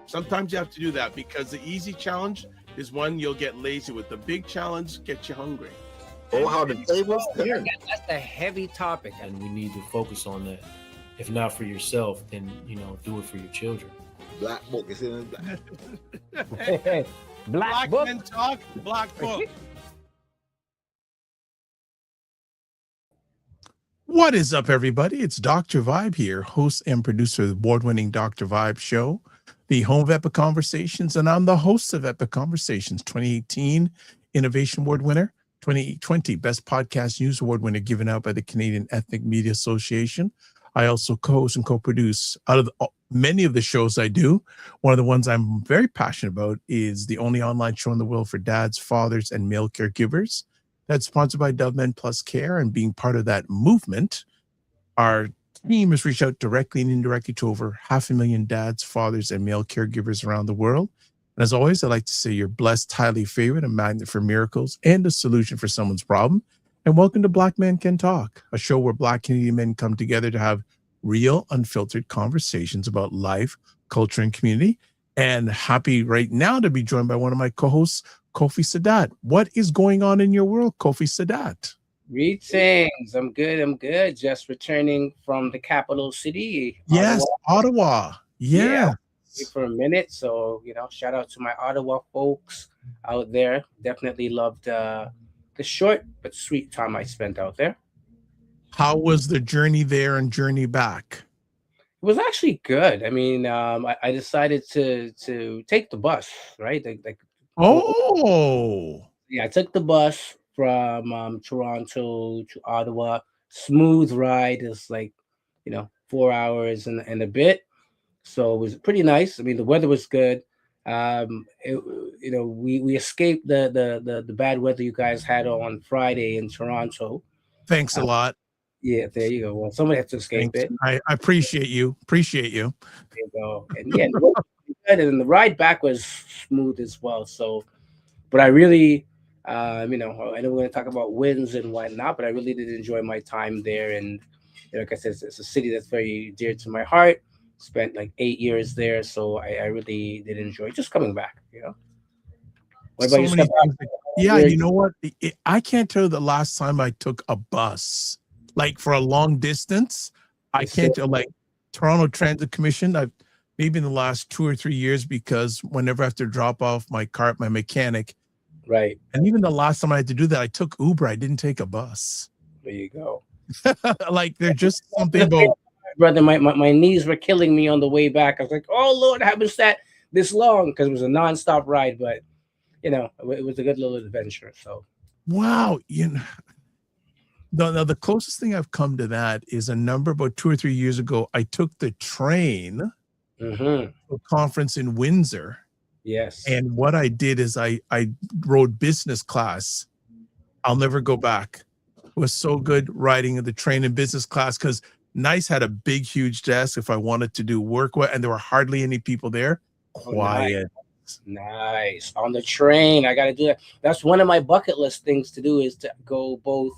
Sometimes you have to do that because the easy challenge is one you'll get lazy with. The big challenge gets you hungry. Oh, how the tables turn. That's a heavy topic, and we need to focus on that. If not for yourself, then do it for your children. Black book is in the Hey, Black book. Men Talk, Black Book. What is up, everybody? It's Dr. Vibe here, host and producer of the award-winning Dr. Vibe show, the home of Epic Conversations, and I'm the host of Epic Conversations, 2018 Innovation Award winner, 2020 Best Podcast News Award winner given out by the Canadian Ethnic Media Association. I also co-host and co-produce out of many of the shows I do. One of the ones I'm very passionate about is the only online show in the world for dads, fathers, and male caregivers. That's sponsored by Blk Men Plus Care, and being part of that movement, our team has reached out directly and indirectly to over 500,000 dads, fathers, and male caregivers around the world. And as always, I'd like to say you're blessed, highly favored, a magnet for miracles, and a solution for someone's problem. And welcome to Blk Men CAN Talk, a show where Black Canadian men come together to have real, unfiltered conversations about life, culture, and community. And happy right now to be joined by one of my co-hosts, Kofi Sadat. What is going on in your world, Kofi Sadat? Greetings. I'm good. Just returning from the capital city. Yes, Ottawa. Yeah. For a minute. So, shout out to my Ottawa folks out there. Definitely loved the short but sweet time I spent out there. How was the journey there and journey back? It was actually good. I mean, I decided to take the bus, right? I took the bus from Toronto to Ottawa. Smooth ride. It's 4 hours and a bit. So it was pretty nice. I mean, the weather was good. We escaped the bad weather you guys had on Friday in Toronto. Thanks a lot. Yeah, there you go. Well, somebody had to escape it. I appreciate you. There you go. And yeah, and the ride back was smooth as well. So, but I really, I know we're going to talk about wins and whatnot, but I really did enjoy my time there. And like I said, it's a city that's very dear to my heart. Spent 8 years there, so I really did enjoy just coming back. What about yourself? Yeah, you know what? I can't tell you the last time I took a bus, for a long distance. I can't tell, Toronto Transit Commission. I've maybe in the last 2 or 3 years, because whenever I have to drop off my car at my mechanic, right? And even the last time I had to do that, I took Uber. I didn't take a bus. There you go. There's just something about. Brother, my knees were killing me on the way back. I was like, oh Lord, I haven't sat this long, because it was a nonstop ride, but it was a good little adventure. So wow, the closest thing I've come to that is about 2 or 3 years ago, I took the train to a conference in Windsor. Yes. And what I did is I rode business class. I'll never go back. It was so good riding the train in business class, because NICE had a big, huge desk if I wanted to do work, and there were hardly any people there. Quiet. Nice. On the train, I got to do that. That's one of my bucket list things to do, is to go both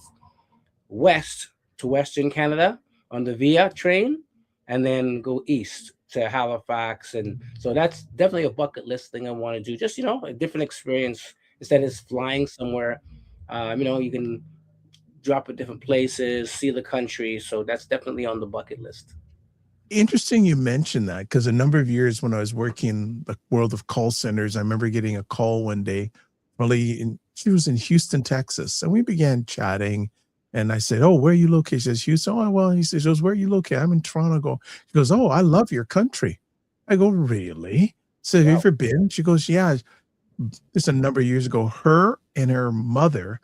west to Western Canada on the Via train, and then go east to Halifax. And so that's definitely a bucket list thing I want to do. Just, a different experience instead of flying somewhere. You can drop at different places, see the country. So that's definitely on the bucket list. Interesting you mentioned that, because a number of years when I was working in the world of call centers, I remember getting a call one day. She was in Houston, Texas, and we began chatting. And I said, "Oh, where are you located?" She says, "Houston." "Oh, well," he says, "Where are you located?" "I'm in Toronto." She goes, "Oh, I love your country." I go, "Really?" So have you ever been? She goes, "Yeah." This a number of years ago. Her and her mother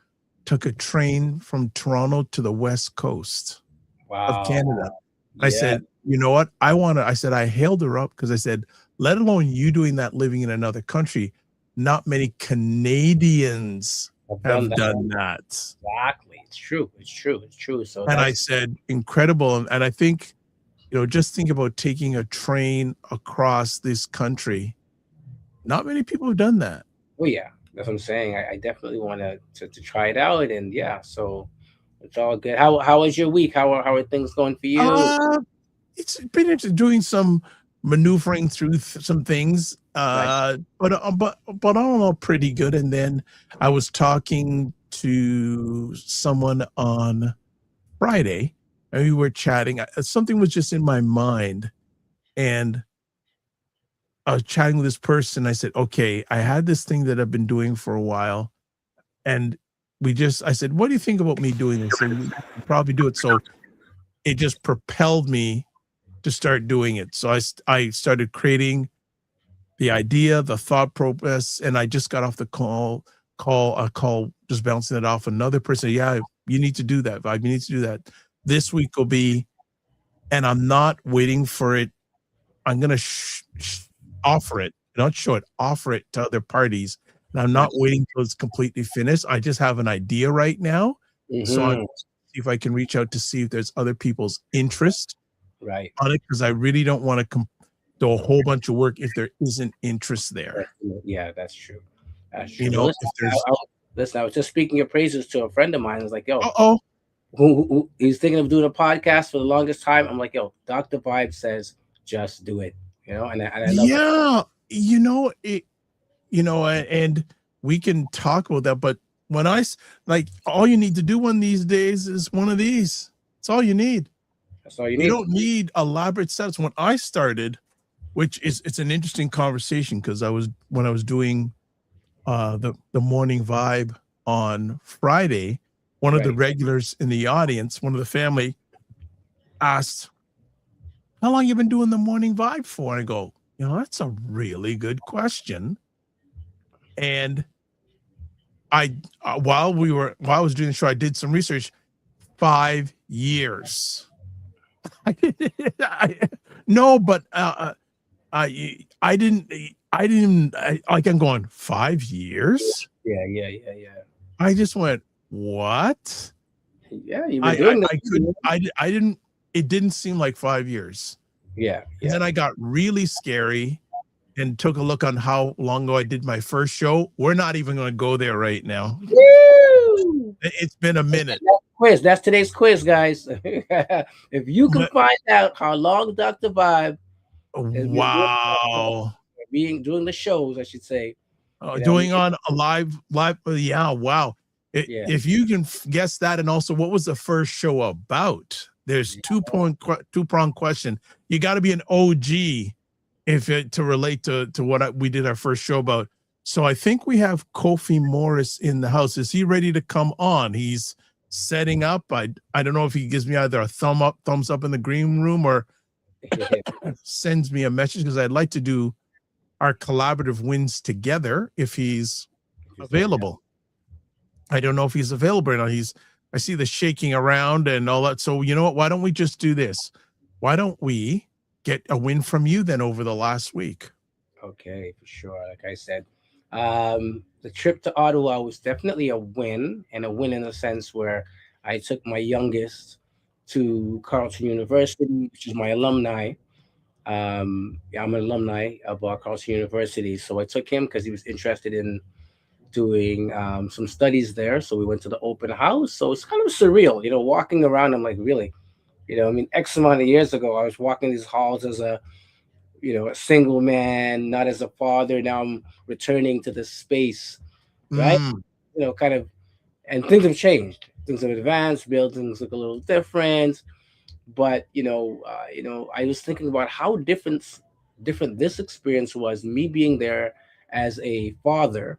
took a train from Toronto to the West Coast of Canada. Yeah. I said, "You know what? I said, I hailed her up, because I said, let alone you doing that, living in another country, not many Canadians have done that. Exactly. It's true. So I said, incredible. And I think, just think about taking a train across this country. Not many people have done that. Oh yeah. That's what I'm saying. I definitely want to try it out, and yeah, so it's all good. How was your week? How are things going for you? Uh, it's been into doing some maneuvering through some things, Right. but all in all, pretty good. And then I was talking to someone on Friday, and we were chatting. Something was just in my mind, and I was chatting with this person. I said, "Okay, I had this thing that I've been doing for a while, and I said, what do you think about me doing this? And we should probably do it." So it just propelled me to start doing it. So I started creating the idea, the thought process, and I just got off the call, just bouncing it off another person. Yeah, you need to do that, Vibe. You need to do that. This week will be, and I'm not waiting for it. I'm gonna offer it, not show it, offer it to other parties. And I'm not waiting till it's completely finished. I just have an idea right now. So I'm Mm-hmm. see if I can reach out to see if there's other people's interest Right. on it, because I really don't want to do a whole bunch of work if there isn't interest there. Yeah, that's true. That's You true. Well, know, listen, if there's listen, I was just speaking your praises to a friend of mine. I was like, yo, oh he's thinking of doing a podcast for the longest time. I'm like, yo, Dr. Vibe says just do it. And I love it. yeah, and we can talk about that. But when like, all you need to do one these days is one of these. It's all you need. That's all you You need. don't need elaborate setups. When I started, it's an interesting conversation, because when I was doing the morning vibe on Friday, one of the Right. regulars in the audience, one of the family, asked, "How long you been doing the morning vibe for?" And I go, that's a really good question. And while I was doing the show, I did some research. 5 years. No, but I'm going 5 years. Yeah. I just went, what? Yeah, you've been doing this. I didn't, it didn't seem like 5 years. Yeah. And then I got really scary and took a look on how long ago I did my first show. We're not even going to go there right now. Woo! It's been a minute. Quiz. That's today's quiz, guys. If you can find out how long Dr. Vibe has been Wow. doing the shows, I should say. Doing on a live, yeah, wow. Yeah. If you can guess that, and also what was the first show about? There's two-prong question. You got to be an OG to relate to what we did our first show about. So I think we have Kofi Morris in the house. Is he ready to come on? He's setting up. I don't know if he gives me either a thumbs up in the green room, or sends me a message, because I'd like to do our collaborative wins together if he's available. I don't know if he's available or not. I see the shaking around and all that. So you know what? Why don't we just do this? Why don't we get a win from you then over the last week? Okay, for sure. Like I said, the trip to Ottawa was definitely a win, and a win in the sense where I took my youngest to Carleton University, which is my alumni. I'm an alumni of Carleton University, so I took him because he was interested in doing some studies there. So we went to the open house. So it's kind of surreal, walking around. I'm like, really, X amount of years ago, I was walking these halls as a single man, not as a father. Now I'm returning to this space, right? Kind of, and things have changed. Things have advanced. Buildings look a little different, but I was thinking about how different this experience was. Me being there as a father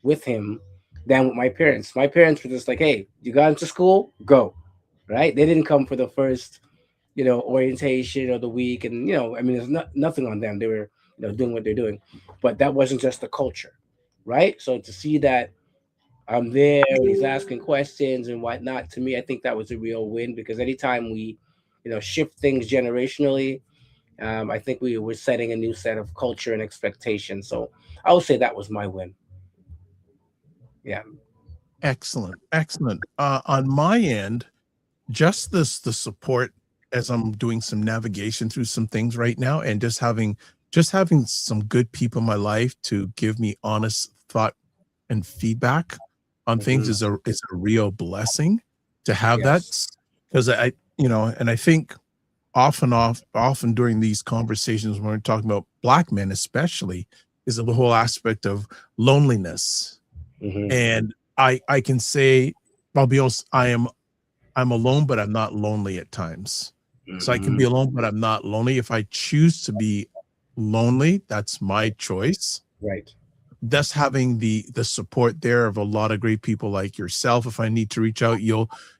with him than with my parents. My parents were just like, "Hey, you got into school? Go." Right? They didn't come for the first orientation of the week, and there's nothing on them. They were doing what they're doing, but that wasn't just the culture, right? So to see that I'm there and he's asking questions and whatnot, to me, I think that was a real win, because anytime we shift things generationally, I think we were setting a new set of culture and expectation. So I would say that was my win. Yeah. Excellent. On my end, just the support as I'm doing some navigation through some things right now, and just having some good people in my life to give me honest thought and feedback on things is a real blessing to have that, because I and I think often during these conversations when we're talking about Black men especially is the whole aspect of loneliness. And I can say, I'll be honest, I'm alone, but I'm not lonely at times. So I can be alone, but I'm not lonely. If I choose to be lonely, that's my choice. Right. That's having the support there of a lot of great people like yourself. If I need to reach out,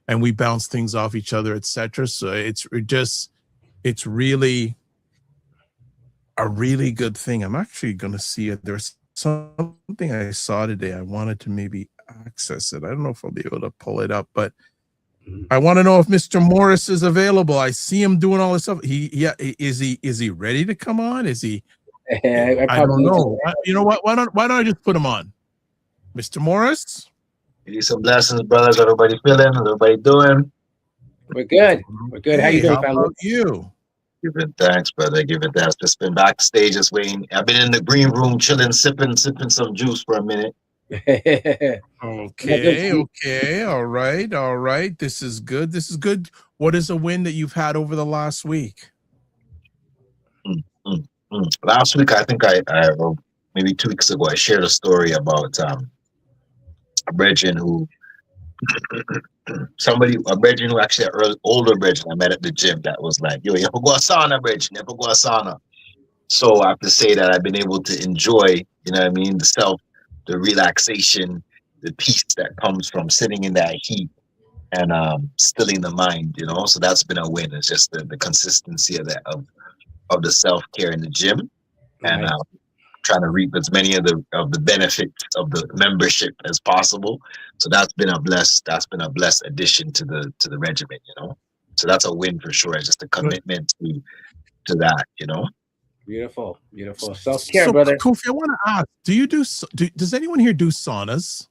and we bounce things off each other, etc. So it's really a really good thing. I'm actually going to see it. There's something I saw today. I wanted to maybe access it. I don't know if I'll be able to pull it up, but I want to know if Mr. Morris is available. I see him doing all this stuff. Is he ready to come on? Is he? I don't know. You know what? Why don't I just put him on? Mr. Morris? Give you some blessings, brothers. Everybody feeling? Everybody doing? We're good. We're good. How you doing, How about you? Give it thanks, brother. Give it thanks. Just been backstage, just waiting. I've been in the green room, chilling, sipping some juice for a minute. Okay. All right. This is good. What is a win that you've had over the last week? Last week, I think I maybe 2 weeks ago, I shared a story about a brethren who actually an older brethren I met at the gym that was like, yo, you have to go a sauna, brethren, you have to go a sauna. So I have to say that I've been able to enjoy, the relaxation, the peace that comes from sitting in that heat and stilling the mind, So that's been a win. It's just the consistency of that of the self-care in the gym, and trying to reap as many of the benefits of the membership as possible. So that's been a blessed addition to the regimen, So that's a win for sure. Just a commitment to that, Beautiful. Self-care, so, brother. Kofi, I want to ask, does anyone here do saunas?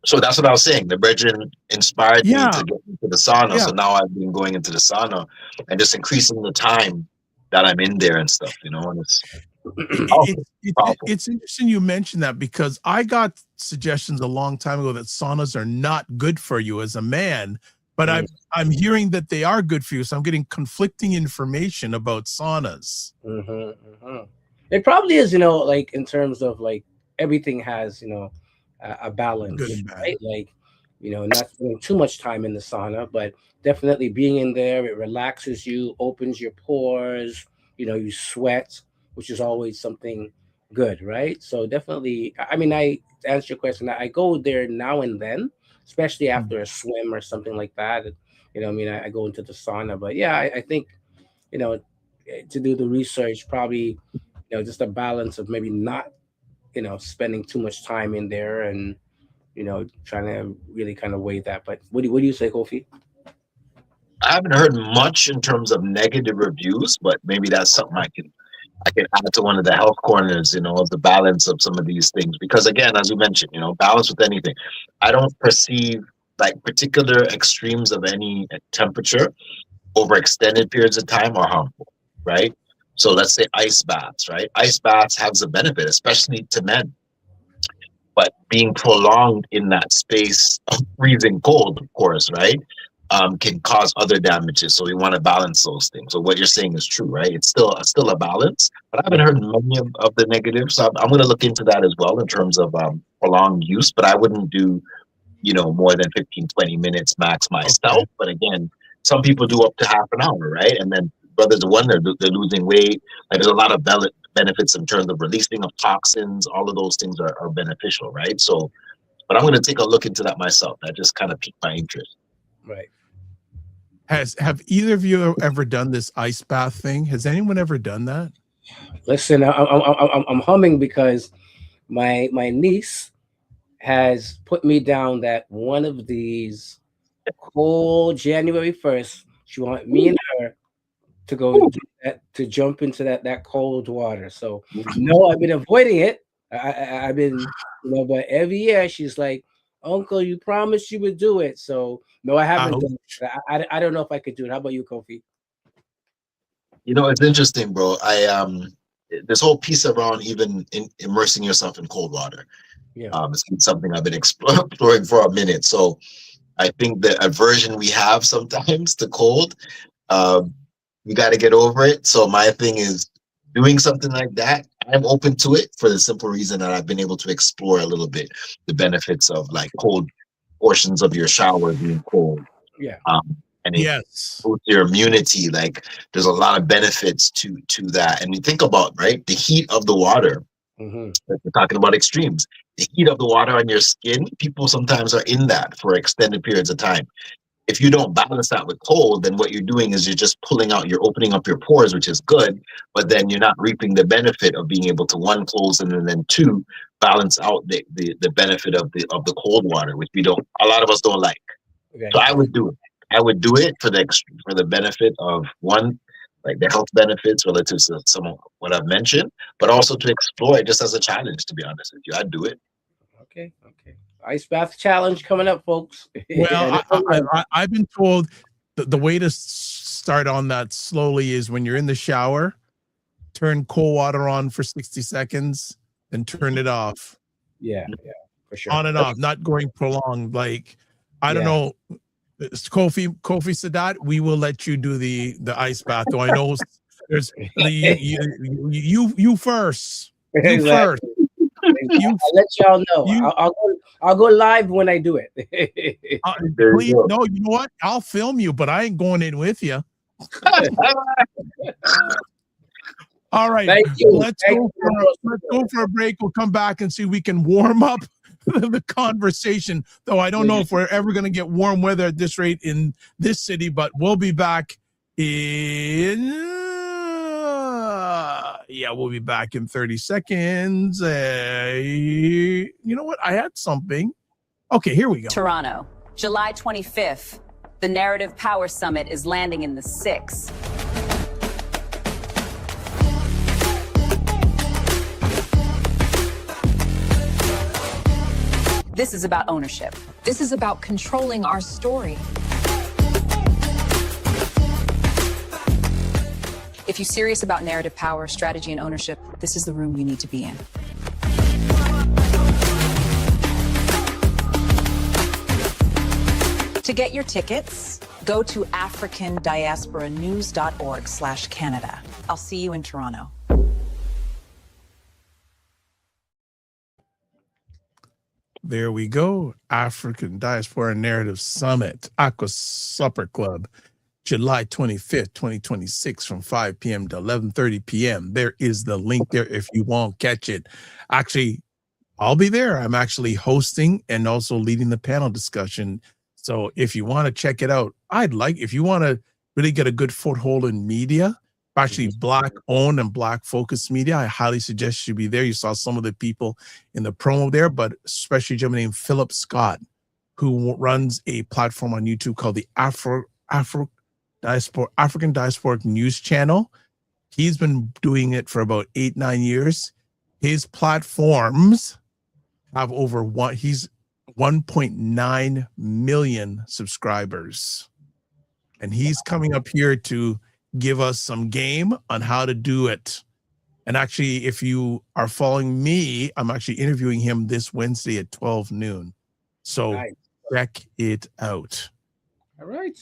So that's what I was saying. The brethren inspired me to get into the sauna. Yeah. So now I've been going into the sauna and just increasing the time that I'm in there and stuff, and it's interesting you mentioned that, because I got suggestions a long time ago that saunas are not good for you as a man, but I'm hearing that they are good for you. So I'm getting conflicting information about saunas. It probably is, like in terms of like everything has, a balance, right? Like, not spending too much time in the sauna, but definitely being in there, it relaxes you, opens your pores, you sweat, which is always something good, right? So definitely, I mean, to answer your question, I go there now and then, especially after a swim or something like that. I go into the sauna, but yeah, I think, to do the research, probably, just a balance of maybe not, spending too much time in there and, trying to really kind of weigh that. But what do you say, Kofi? I haven't heard much in terms of negative reviews, but maybe that's something I can add to one of the health corners, of the balance of some of these things. Because again, as you mentioned, balance with anything. I don't perceive like particular extremes of any temperature over extended periods of time are harmful, right? So let's say ice baths, right? Ice baths has a benefit, especially to men. But being prolonged in that space of freezing cold, of course, right, can cause other damages. So we want to balance those things. So what you're saying is true, right? It's still a balance. But I haven't heard many of the negatives. So I'm going to look into that as well in terms of prolonged use. But I wouldn't do, more than 15, 20 minutes max myself. Okay. But again, some people do up to half an hour, right? And then brothers, they're losing weight. Like there's a lot of benefits in terms of releasing of toxins. All of those things are beneficial, right? So, but I'm going to take a look into that myself. That just kind of piqued my interest. Right. Have either of you ever done this ice bath thing? Has anyone ever done that? Listen, I'm humming because my niece has put me down that one of these cold January 1st, she wanted me and her to go to jump into that cold water. So no, I've been avoiding it. I've been, but every year she's like, Uncle, you promised you would do it. So no, I haven't done it. I don't know if I could do it. How about you, Kofi? It's interesting, bro. this whole piece around even immersing yourself in cold water. Yeah. It's been something I've been exploring for a minute. So I think the aversion we have sometimes to cold, we got to get over it. So my thing is doing something like that. I'm open to it for the simple reason that I've been able to explore a little bit the benefits of like cold portions of your shower being cold. Yeah. And it Yes. boosts your immunity. Like there's a lot of benefits to that. And you think about, right, the heat of the water. Mm-hmm. We're talking about extremes. The heat of the water on your skin, people sometimes are in that for extended periods of time. If you don't balance that with cold, then what you're doing is you're just you're opening up your pores, which is good, but then you're not reaping the benefit of being able to, one, close them, and then two, balance out the benefit of the cold water, which a lot of us don't like. Okay. So I would do it. I would do it for the benefit of, one, like the health benefits relative to some of what I've mentioned, but also to explore it just as a challenge, to be honest with you. I'd do it. Okay. Ice bath challenge coming up, folks. Well, I've been told the way to start on that slowly is when you're in the shower, turn cold water on for 60 seconds, then turn it off. Yeah, for sure. On and off, not going prolonged. Like, I don't know, Kofi Sadat, we will let you do the ice bath. Though I know there's you first. You first. I'll let y'all know. I'll go live when I do it. Please, no, you know what? I'll film you, but I ain't going in with you. All right. Thank you. Let's go for a break. We'll come back and see if we can warm up the conversation. Though I don't know if we're ever going to get warm weather at this rate in this city, but we'll be back in... we'll be back in 30 seconds. You know what? I had something. Okay, here we go. Toronto, July 25th. The Narrative Power Summit is landing in the 6. This is about ownership. This is about controlling our story. If you're serious about narrative power, strategy, and ownership, this is the room you need to be in. To get your tickets, go to africandiasporanews.org/Canada. I'll see you in Toronto. There we go. African Diaspora Narrative Summit, Aqua Supper Club, July 25th, 2026, from 5 p.m. to 11:30 p.m. There is the link there if you won't catch it. Actually, I'll be there. I'm actually hosting and also leading the panel discussion. So if you want to check it out, if you want to really get a good foothold in media, actually Black owned and Black focused media, I highly suggest you be there. You saw some of the people in the promo there, but especially a gentleman named Philip Scott, who runs a platform on YouTube called the African Diasporic News Channel. He's been doing it for about 8-9 years. His platforms have he's 1.9 million subscribers. And he's coming up here to give us some game on how to do it. And actually, if you are following me, I'm actually interviewing him this Wednesday at 12 noon. So check it out. All right.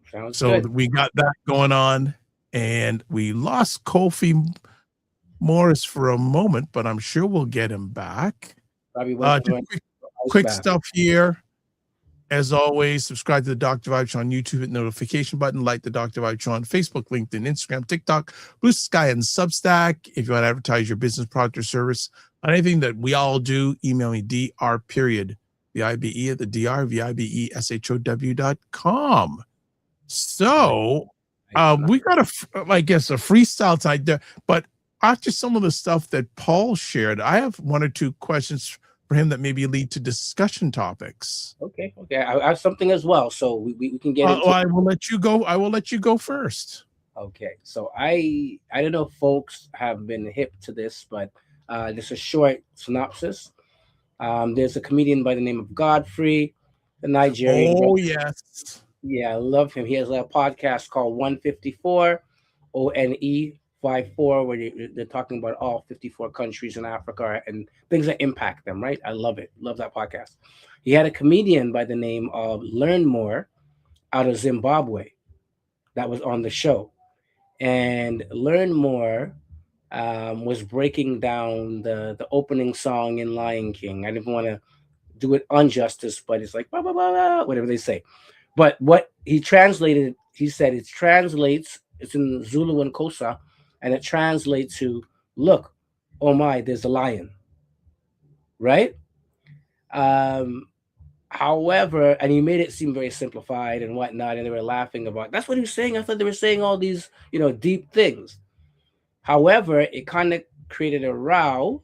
Sounds so good. We got that going on, and we lost Kofi Morris for a moment, but I'm sure we'll get him back. Quick stuff here. As always, subscribe to the Dr. Vibe Show on YouTube, hit the notification button, like the Dr. Vibe Show on Facebook, LinkedIn, Instagram, TikTok, Blue Sky, and Substack. If you want to advertise your business, product, or service on anything that we all do, email me dr.vibe at the drvibeshow.com. So we got a freestyle side there, but after some of the stuff that Paul shared, I have one or two questions for him that maybe lead to discussion topics. Okay. I have something as well, so we can get into I will let you go. I will let you go first. Okay. So I don't know if folks have been hip to this, but just a short synopsis. There's a comedian by the name of Godfrey, the Nigerian. Oh, yes. Yeah, I love him. He has a podcast called 154, ONE 5-4, where they're talking about all 54 countries in Africa and things that impact them, right? I love it. Love that podcast. He had a comedian by the name of Learn More out of Zimbabwe that was on the show. And Learn More was breaking down the opening song in Lion King. I didn't want to do it injustice, but it's like, blah, blah, blah, blah, whatever they say. But what he translated, he said it translates, it's in Zulu and Xhosa, and it translates to, look, oh my, there's a lion, right? Um, However, and he made it seem very simplified and whatnot, and they were laughing about, that's what he was saying. I thought they were saying all these, deep things. However, it kind of created a row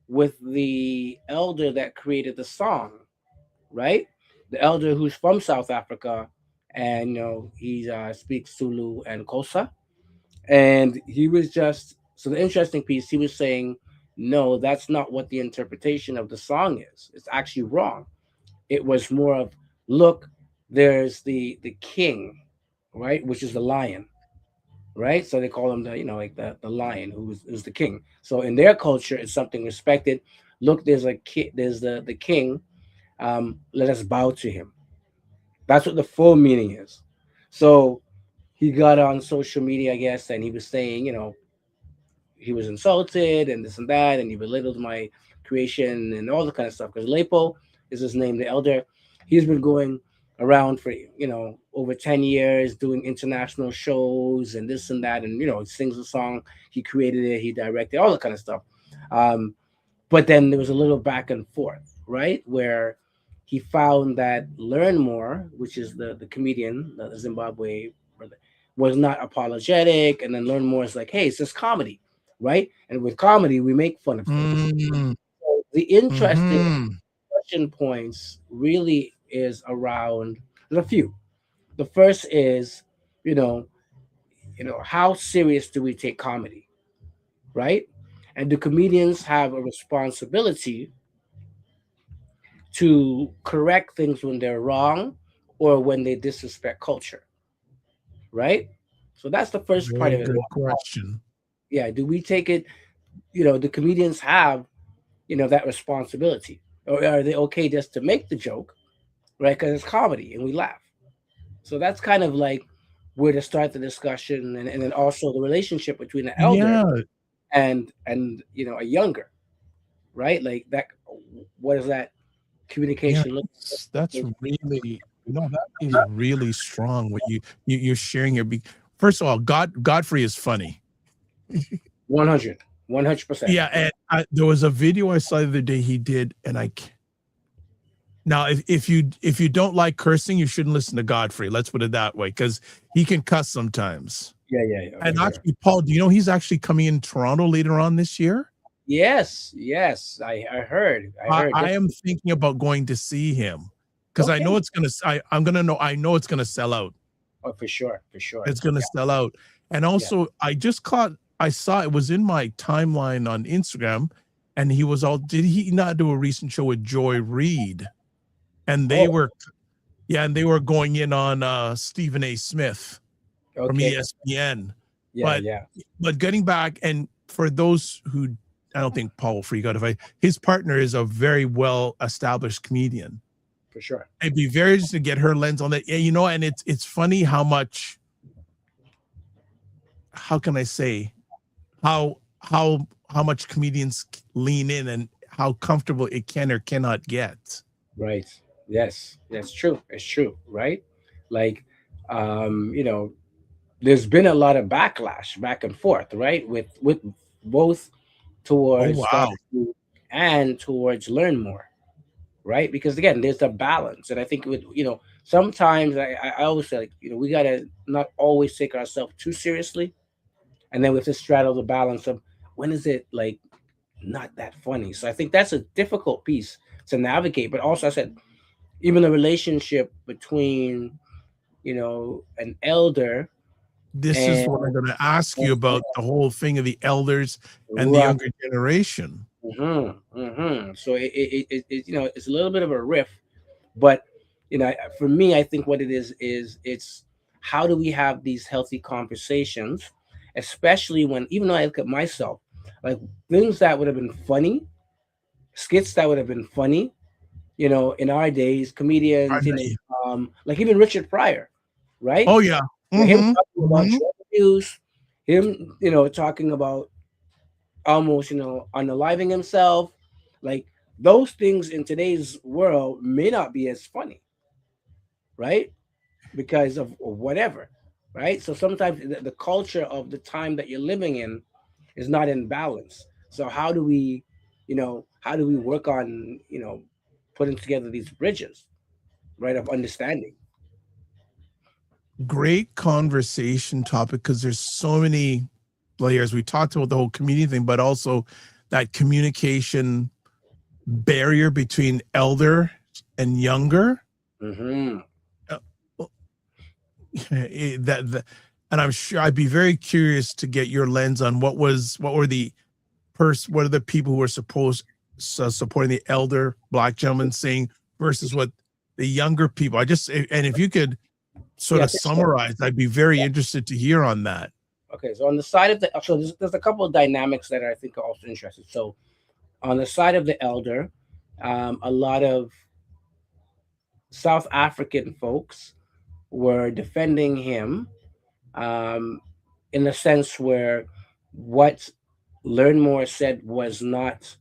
with the elder that created the song, right? The elder who's from South Africa, and he speaks Zulu and Xhosa, and he was just, so the interesting piece, he was saying, no, that's not what the interpretation of the song is. It's actually wrong. It was more of, look, there's the king, right, which is the lion, right? So they call him like the lion who's the king. So in their culture, it's something respected. Look, there's there's the king. Let us bow to him. That's what the full meaning is. So he got on social media, I guess, and he was saying, he was insulted and this and that, and he belittled my creation and all the kind of stuff. Because Lepo is his name, the elder. He's been going around for over 10 years doing international shows and this and that, and he sings a song, he created it, he directed, all that kind of stuff. But then there was a little back and forth, right, where he found that Learn More, which is the comedian, the Zimbabwe brother, was not apologetic, and then Learn More is like, hey, it's just comedy, right? And with comedy, we make fun of things. So the interesting question points really is around, there's a few. The first is, how serious do we take comedy, right? And do comedians have a responsibility to correct things when they're wrong or when they disrespect culture, right? So that's the first part of Very it. good question. Yeah, do we take it? Do comedians have, that responsibility, or are they okay just to make the joke, right? Because it's comedy and we laugh. So that's kind of like where to start the discussion, and then also the relationship between the elder Yeah, and a younger, right? Like that. What does that yeah, communication look that's like? really, that is really strong what you're sharing here. First of all, Godfrey is funny. 100%. Yeah, and there was a video I saw the other day he did, and now if you don't like cursing, you shouldn't listen to Godfrey. Let's put it that way, because he can cuss sometimes. Yeah. And actually, Paul, do you know he's actually coming in Toronto later on this year? Yes. I heard. I am thinking about going to see him because I know it's gonna. I know it's gonna sell out. Oh, for sure. It's gonna sell out. And also, I saw it was in my timeline on Instagram, and he was all. Did he not do a recent show with Joy Reid? And they were going in on Stephen A. Smith from ESPN. But getting back, and for those who, I don't think Paul will freak out his partner is a very well established comedian. For sure. It'd be very interesting to get her lens on that. Yeah, and it's funny how much, how can I say, how much comedians lean in and how comfortable it can or cannot get. Right. Yes, that's true. It's true, right? Like, there's been a lot of backlash back and forth, right? With both towards Godfrey and towards Learn More, right? Because again, there's a balance, and I think with sometimes I always say, like, we gotta not always take ourselves too seriously, and then we have to straddle the balance of when is it like not that funny. So I think that's a difficult piece to navigate. But also, I said, even the relationship between an elder. This is what I'm going to ask you about, the whole thing of the elders and the younger generation. So it it's a little bit of a riff, but for me, I think what it is it's how do we have these healthy conversations, especially when, even though I look at myself, like things that would have been funny, skits that would have been funny, in our days, comedians, like even Richard Pryor, right? Oh yeah. Him Mm-hmm. talking about Mm-hmm. drug abuse, him, talking about almost, unaliving himself, like those things in today's world may not be as funny, right? Because of whatever, right? So sometimes the culture of the time that you're living in is not in balance. So how do we work on, putting together these bridges, right, of understanding? Great conversation topic because there's so many layers. We talked about the whole community thing, but also that communication barrier between elder and younger. Hmm. Uh, and I'm sure I'd be very curious to get your lens on what are the people who were supporting the elder Black gentleman saying versus what the younger people. And if you could sort Yeah, of summarize, I'd be very interested to hear on that. okay. So on the side of there's a couple of dynamics that I think are also interesting. So on the side of the elder, a lot of South African folks were defending him, um, in a sense where what Learn More said was not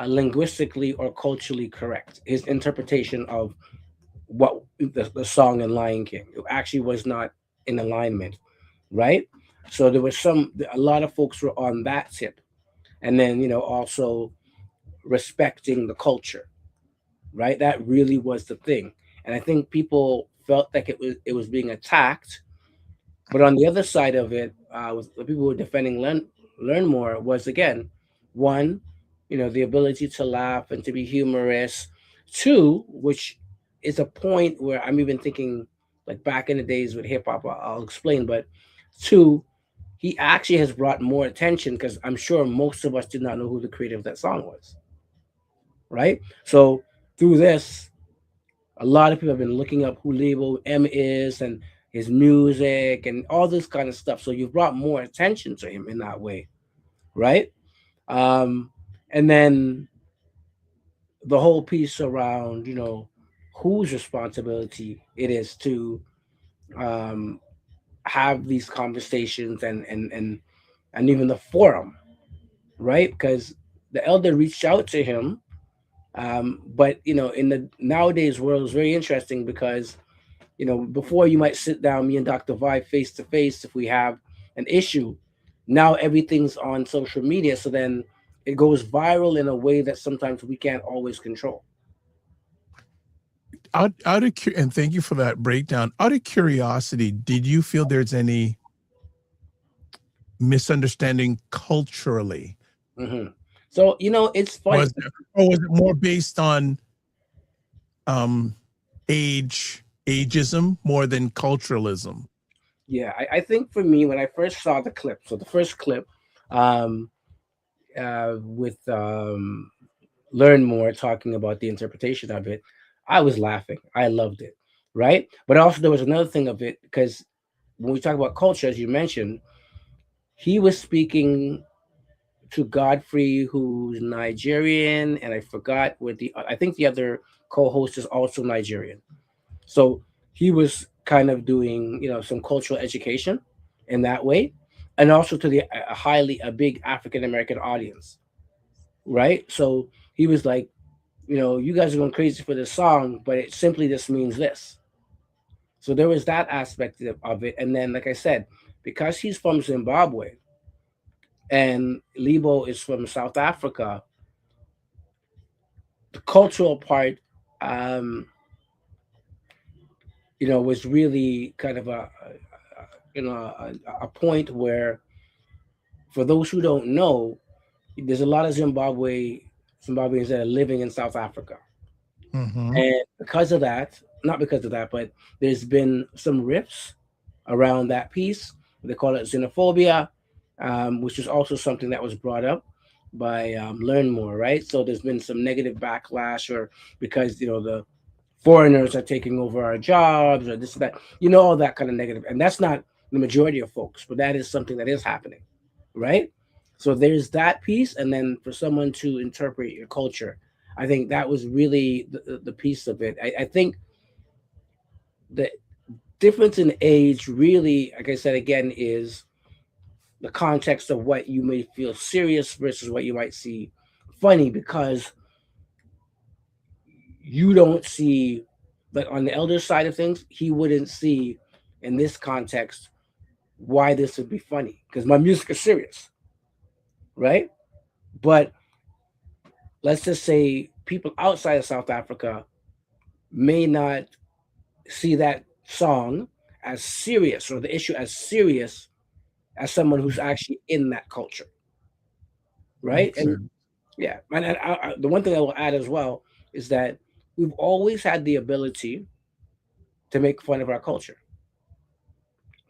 linguistically or culturally correct. His interpretation of what the song in Lion King, it actually was not in alignment, right? So there was a lot of folks were on that tip, and then also respecting the culture, right? That really was the thing, and I think people felt like it was being attacked. But on the other side of it, with the people who were defending Learn More was, again, one, the ability to laugh and to be humorous. Two, which is a point where I'm even thinking, like back in the days with hip hop, I'll explain. But two, he actually has brought more attention because I'm sure most of us did not know who the creator of that song was, right? So through this, a lot of people have been looking up who Label M is and his music and all this kind of stuff. So you've brought more attention to him in that way, right? Um, and then the whole piece around, whose responsibility it is to um, have these conversations and even the forum, right? Because the elder reached out to him, but in the nowadays world, it's very interesting because before you might sit down, me and Dr. Vibe face to face if we have an issue. Now everything's on social media, so then it goes viral in a way that sometimes we can't always control. And thank you for that breakdown. Out of curiosity, did you feel there's any misunderstanding culturally? Hmm. So it's funny. Or was it more based on ageism more than culturalism? Yeah, I think for me, when I first saw the clip, so the first clip, um, with Learn More talking about the interpretation of it, I was laughing. I loved it, right? But also there was another thing of it because when we talk about culture, as you mentioned, he was speaking to Godfrey, who's Nigerian, and I forgot where I think the other co-host is also Nigerian. So he was kind of doing, some cultural education in that way, and also to the a big African American audience, right? So he was like, you guys are going crazy for this song, but it simply just means this. So there was that aspect of it, and then, like I said, because he's from Zimbabwe and Lebo is from South Africa, the cultural part, um, was really kind of a point where, for those who don't know, there's a lot of Zimbabweans that are living in South Africa, Mm-hmm. and because of that, not because of that, but there's been some rifts around that piece. They call it xenophobia, which is also something that was brought up by Learn More, right? So there's been some negative backlash, or because the foreigners are taking over our jobs, or this that, all that kind of negative, and that's not the majority of folks, but that is something that is happening, right? So there's that piece, and then for someone to interpret your culture, I think that was really the piece of it. I think the difference in age really, like I said again, is the context of what you may feel serious versus what you might see funny, because you don't see, like on the elder side of things, he wouldn't see in this context why this would be funny because my music is serious, right? But let's just say people outside of South Africa may not see that song as serious or the issue as serious as someone who's actually in that culture, right? Makes And sense. yeah, and the one thing I will add as well is that we've always had the ability to make fun of our culture,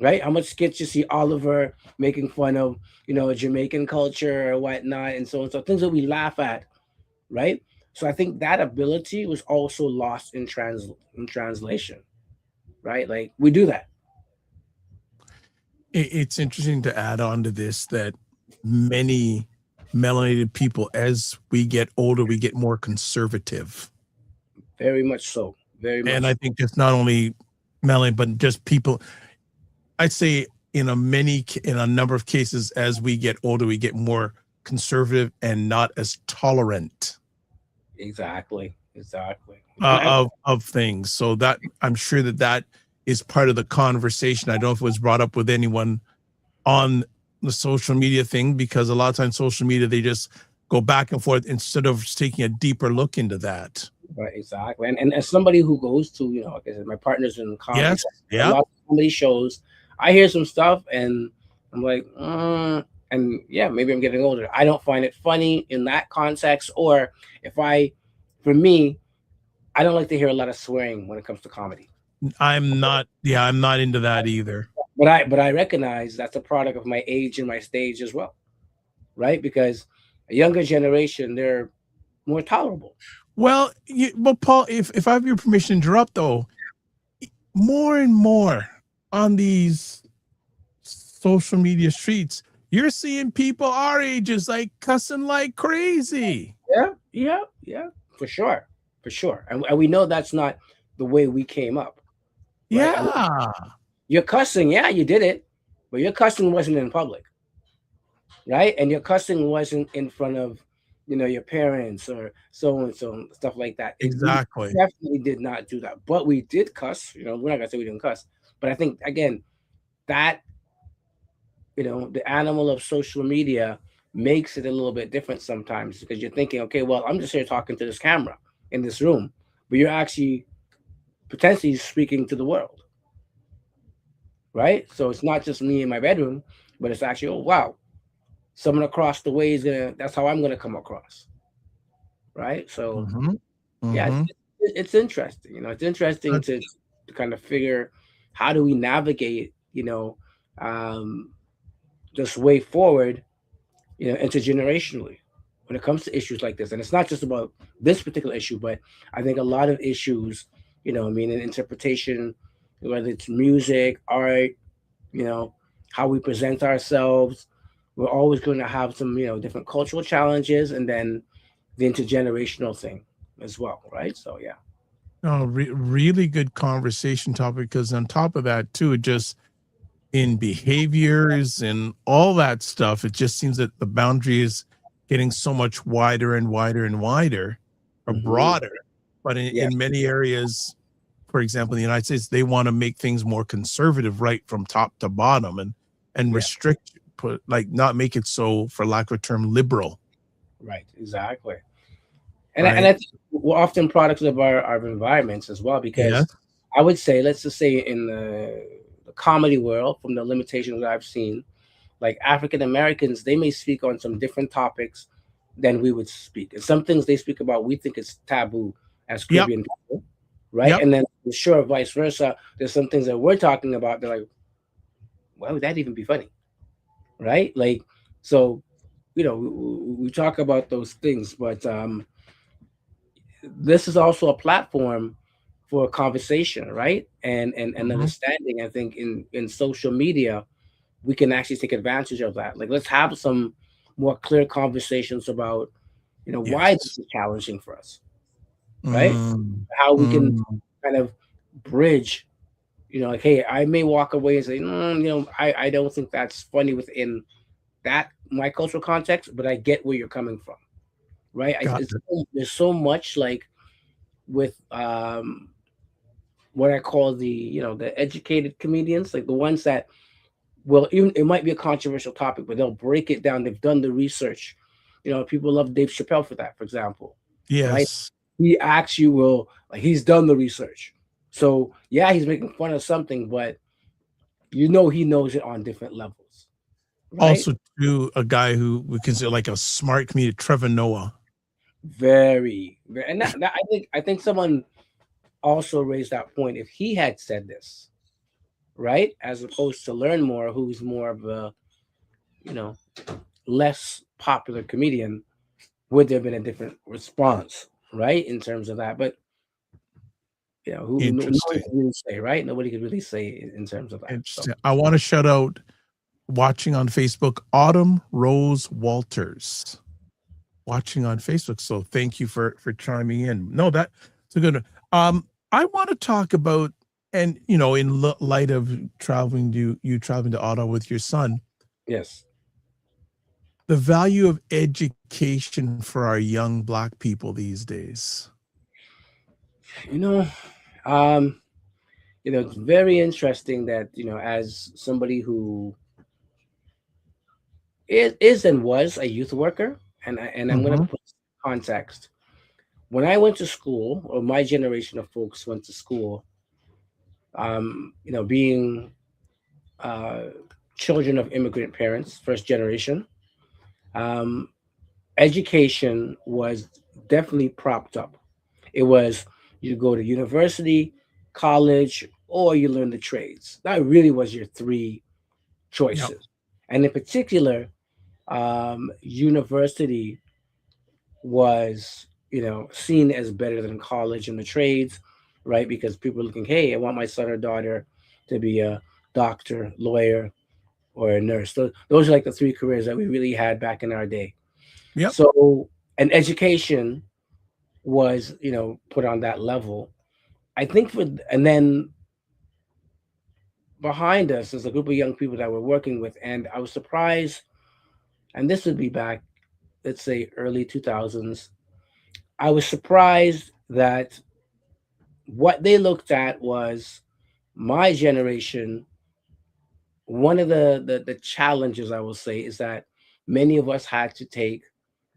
right? How much skits you see Oliver making fun of, Jamaican culture or whatnot, and so on. So things that we laugh at, right? So I think that ability was also lost in translation, right? Like we do that. It's interesting to add on to this that many melanated people, as we get older, we get more conservative. Very much so. Very much. And I think it's not only melanated, but just people. I'd say in a number of cases, as we get older, we get more conservative and not as tolerant. Exactly. Of things. So that I'm sure that is part of the conversation. I don't know if it was brought up with anyone on the social media thing, because a lot of times social media, they just go back and forth instead of taking a deeper look into that. Right, exactly. And as somebody who goes to, like I said, my partners in comedy, Yes, a yeah, lot of comedy shows, I hear some stuff and I'm like, and yeah, maybe I'm getting older. I don't find it funny in that context. Or for me, I don't like to hear a lot of swearing when it comes to comedy. I'm not into that either. But I recognize that's a product of my age and my stage as well, right? Because a younger generation, they're more tolerable. Well, Paul, if I have your permission to interrupt, though, more and more on these social media streets, you're seeing people our ages like cussing like crazy. Yeah, for sure. And we know that's not the way we came up. Right? Yeah. I mean, you're cussing, yeah, you did it, but your cussing wasn't in public, right? And your cussing wasn't in front of, your parents or so and so, stuff like that. Exactly. We definitely did not do that, but we did cuss. We're not gonna say we didn't cuss, but I think again that the animal of social media makes it a little bit different sometimes, because you're thinking, okay, well, I'm just here talking to this camera in this room, but you're actually potentially speaking to the world, right? So it's not just me in my bedroom, but it's actually, oh wow, someone across the way that's how I'm gonna come across, right? So yeah, it's interesting. It's interesting to kind of figure how do we navigate this way forward, intergenerationally when it comes to issues like this. And it's not just about this particular issue, but I think a lot of issues, in interpretation, whether it's music, art, how we present ourselves, we're always going to have some, different cultural challenges, and then the intergenerational thing as well, right? So yeah. No, really good conversation topic, because on top of that too, just in behaviors and all that stuff, it just seems that the boundary is getting so much wider and wider and wider, or broader. But in many areas, for example, in the United States, they want to make things more conservative right from top to bottom, and restrict, not make it so, for lack of a term, liberal. Right, exactly. And I think we're often products of our environments as well, because I would say, let's just say in the comedy world, from the limitations that I've seen, like African Americans, they may speak on some different topics than we would speak. And some things they speak about, we think it's taboo as Caribbean people, right? And then sure, vice versa. There's some things that we're talking about, they're like, why would that even be funny? Right? Like, so, we talk about those things, but this is also a platform for conversation, right? And Mhm. understanding. I think in social media, we can actually take advantage of that. Like, let's have some more clear conversations about, why Yes. this is challenging for us, right? Mm, How we can mm, kind of bridge, like, hey, I may walk away and say, I don't think that's funny within that my cultural context, but I get where you're coming from, right? got it. There's so much like with what I call the educated comedians, like the ones that, well, even it might be a controversial topic, but they'll break it down. They've done the research. People love Dave Chappelle for that, for example, right? Yes. He actually will, like, he's done the research. So yeah, he's making fun of something, but he knows it on different levels, right? Also, to a guy who we consider like a smart comedian, Trevor Noah. Very, very, and that I think someone also raised that point. If he had said this, right, as opposed to Learn More, who's more of a, you know, less popular comedian, would there have been a different response, right, in terms of that? But nobody Interesting. could really say, right? Nobody could really say in terms of that. So Interesting. I want to shout out watching on Facebook, Autumn Rose Walters. Watching on Facebook. So thank you for chiming in. No, that's a good one. I want to talk about, and in light of you traveling to Ottawa with your son, yes, the value of education for our young Black people these days. you know, um, it's very interesting that as somebody who is and was a youth worker, and I'm going to Mhm. put context. When I went to school, or my generation of folks went to school, being uh, children of immigrant parents, first generation, um, education was definitely propped up. It was, you go to university, college, or you learn the trades. That really was your three Yep. choices. And in particular, university was, seen as better than college and the trades, right? Because people were looking, hey, I want my son or daughter to be a doctor, lawyer, or a nurse. Those are like the three careers that we really had back in our day. Yep. So, and education was, put on that level. I think and then behind us is a group of young people that we're working with. And I was surprised, and this would be back, let's say, early 2000s. I was surprised that what they looked at was my generation. One of the challenges, I will say, is that many of us had to take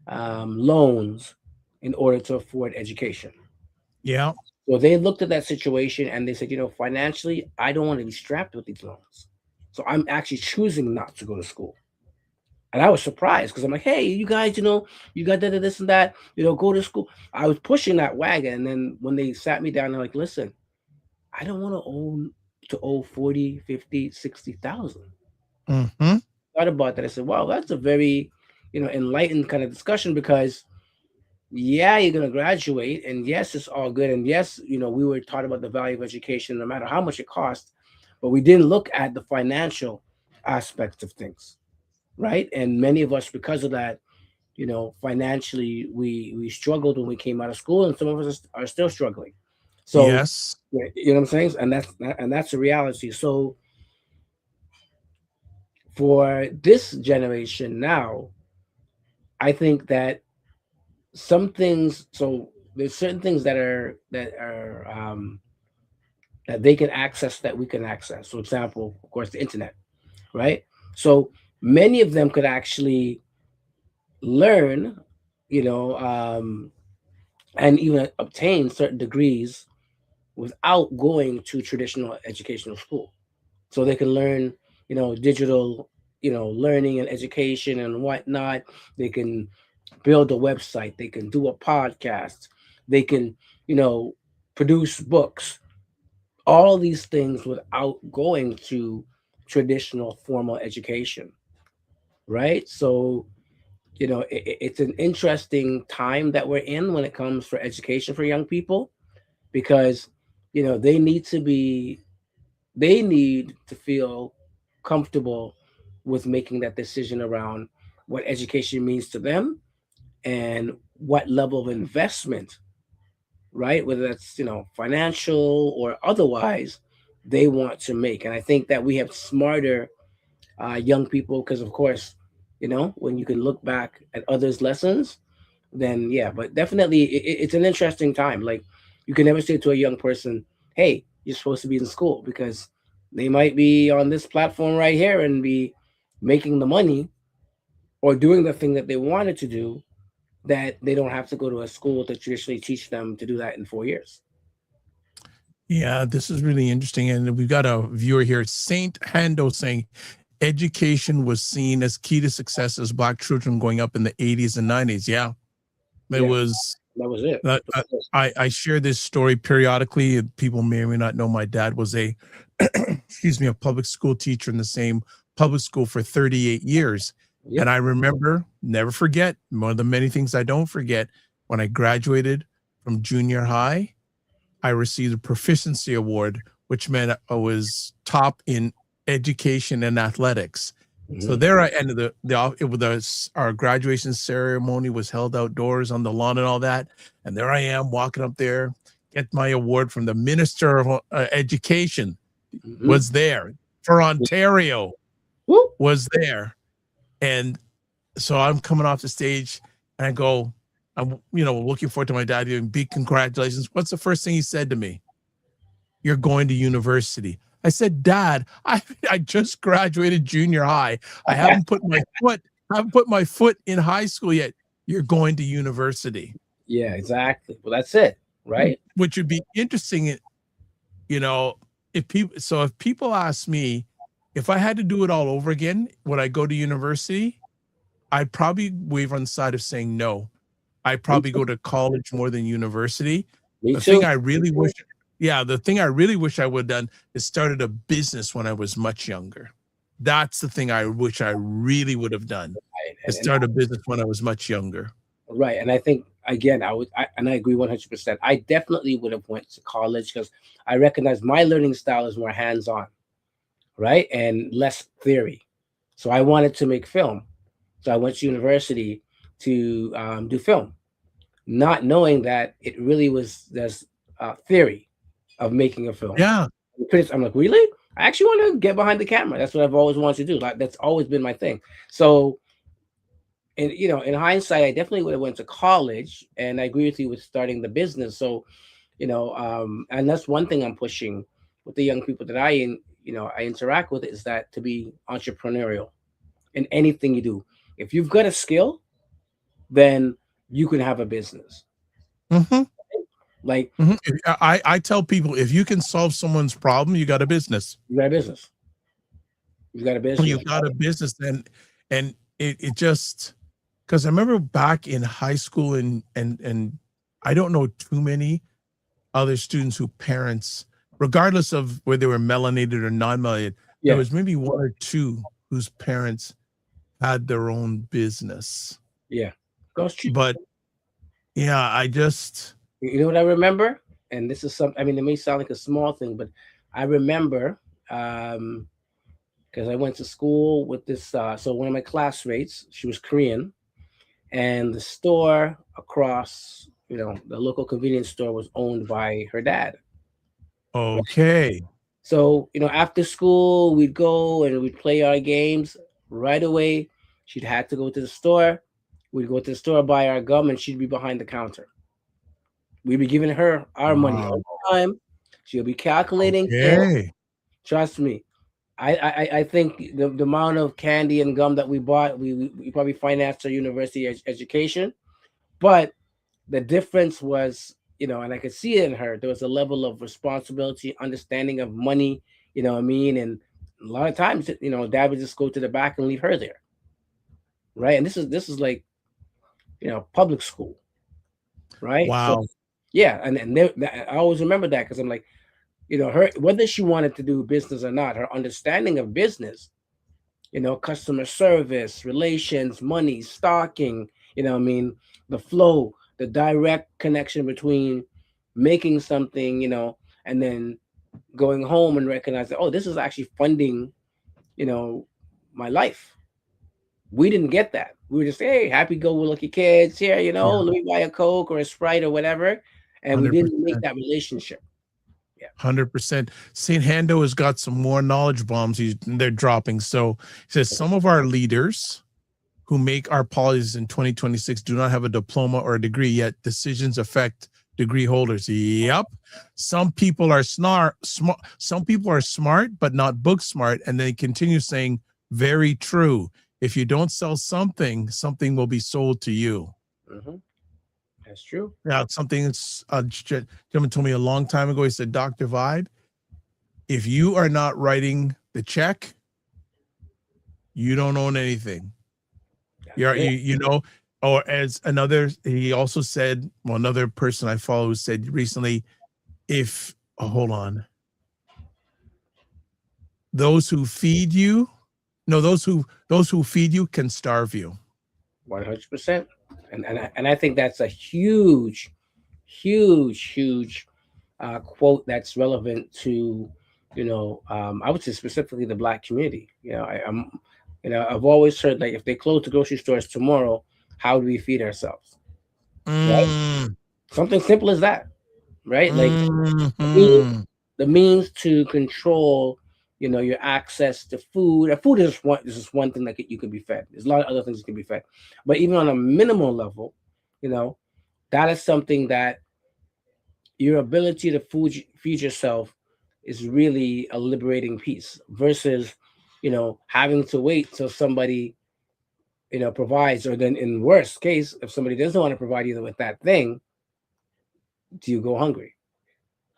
loans in order to afford education. Yeah. So they looked at that situation and they said, financially, I don't want to be strapped with these loans. So I'm actually choosing not to go to school. And I was surprised because I'm like, hey, you guys, you got this and that, go to school. I was pushing that wagon. And then when they sat me down, they're like, listen, I don't want to owe 40, 50, 60,000. Mhm. Thought about that. I said, wow, that's a very, enlightened kind of discussion because yeah, you're gonna graduate, and yes, it's all good. And yes, we were taught about the value of education, no matter how much it costs, but we didn't look at the financial aspects of things, right? And many of us, because of that, financially, we struggled when we came out of school, and some of us are still struggling. So, Yes. yeah, you know what I'm saying? And that's the reality. So, for this generation now, I think that some things. So there's certain things that they can access that we can access. For example, of course, the internet, right? So many of them could actually learn, you know, um, and even obtain certain degrees without going to traditional educational school. So they can learn, digital, learning and education and whatnot. They can build a website. They can do a podcast. They can, you know, produce books. All of these things without going to traditional formal education, right? So, it's an interesting time that we're in when it comes for education for young people because, they need to feel comfortable with making that decision around what education means to them and what level of investment, right? Whether that's, financial or otherwise, they want to make. And I think that we have smarter young people because, of course, when you can look back at others' lessons, then yeah, but definitely it's an interesting time. Like, you can never say to a young person, hey, you're supposed to be in school, because they might be on this platform right here and be making the money or doing the thing that they wanted to do, that they don't have to go to a school to traditionally teach them to do that in 4 years. Yeah, this is really interesting. And we've got a viewer here, Saint Hando, saying education was seen as key to success as Black children growing up in the 80s and 90s. Yeah, it was. That was it. I share this story periodically. People may or may not know my dad was a, excuse me, a public school teacher in the same public school for 38 years. Yep. And I remember, never forget, one of the many things I don't forget, when I graduated from junior high, I received a proficiency award, which meant I was top in education and athletics. So there I ended our graduation ceremony was held outdoors on the lawn and all that. And there I am walking up there, get my award from the Minister of Education was there for Ontario, was there. And so I'm coming off the stage and I go, I'm, looking forward to my dad doing big congratulations. What's the first thing he said to me? You're going to university. I said, Dad, I just graduated junior high. I haven't put my foot in high school yet. You're going to university. Yeah, exactly. Well, that's it, right? Which would be interesting, if people ask me if I had to do it all over again, would I go to university? I'd probably waver on the side of saying no. I'd probably go to college more than university. The thing I really wish I would have done is started a business when I was much younger. That's the thing I wish I really would have done, is start a business when I was much younger. Right. And I think, again, I agree 100%. I definitely would have went to college because I recognize my learning style is more hands-on, right? And less theory. So I wanted to make film. So I went to university to do film, not knowing that it really there's theory of making a film. Yeah. I'm like, really? I actually want to get behind the camera. That's what I've always wanted to do. Like, that's always been my thing. So, and in hindsight, I definitely would have went to college, and I agree with you with starting the business. So, and that's one thing I'm pushing with the young people that I interact with, is that to be entrepreneurial in anything you do. If you've got a skill, then you can have a business. Like, I tell people, if you can solve someone's problem, you got a business. You got a business. You got a business. You got a business, and it just, because I remember back in high school, and I don't know too many other students who parents, regardless of whether they were melanated or non-melanated, there was maybe one or two whose parents had their own business. Yeah. But yeah, I just, you know what I remember? And this is something, I mean, it may sound like a small thing, but I remember, because I went to school with this, so one of my classmates, she was Korean, and the store across, the local convenience store was owned by her dad. Okay. So, after school, we'd go and we'd play our games. Right away, she'd had to go to the store. We'd go to the store, buy our gum, and she'd be behind the counter. We'd be giving her our money all the time. She'll be calculating. Okay. Trust me. I think the amount of candy and gum that we bought, we probably financed her university education. But the difference was, and I could see it in her. There was a level of responsibility, understanding of money, you know what I mean? And a lot of times, dad would just go to the back and leave her there. Right. And this is like, public school. Right. Wow. So, yeah. And I always remember that, because I'm like, her, whether she wanted to do business or not, her understanding of business, customer service, relations, money, stocking, the flow, the direct connection between making something, and then going home and recognizing, oh, this is actually funding, my life. We didn't get that. We were just, hey, happy-go-lucky kids here, let me buy a Coke or a Sprite or whatever. And we 100%. didn't make that relationship. 100%. St. Hando has got some more knowledge bombs they're dropping. So he says some of our leaders who make our policies in 2026 do not have a diploma or a degree, yet decisions affect degree holders. Yep. Some people are smart, but not book smart. And they continue saying, very true. If you don't sell something, something will be sold to you. That's true. Yeah, something gentleman told me a long time ago. He said, Dr. Vibe, if you are not writing the check, you don't own anything. Or as he also said, well, another person I follow said recently, hold on. Those who feed you can starve you. 100%. And I think that's a huge quote that's relevant to, I would say specifically the Black community. I've always heard, like, if they close the grocery stores tomorrow, how do we feed ourselves? Right? Something simple as that, right? Like the means to control, your access to food. Food is just one thing that you can be fed. There's a lot of other things that can be fed, but even on a minimal level, that is something that your ability to feed yourself is really a liberating piece versus, having to wait till somebody, provides, or then in worst case, if somebody doesn't want to provide you with that thing, do you go hungry?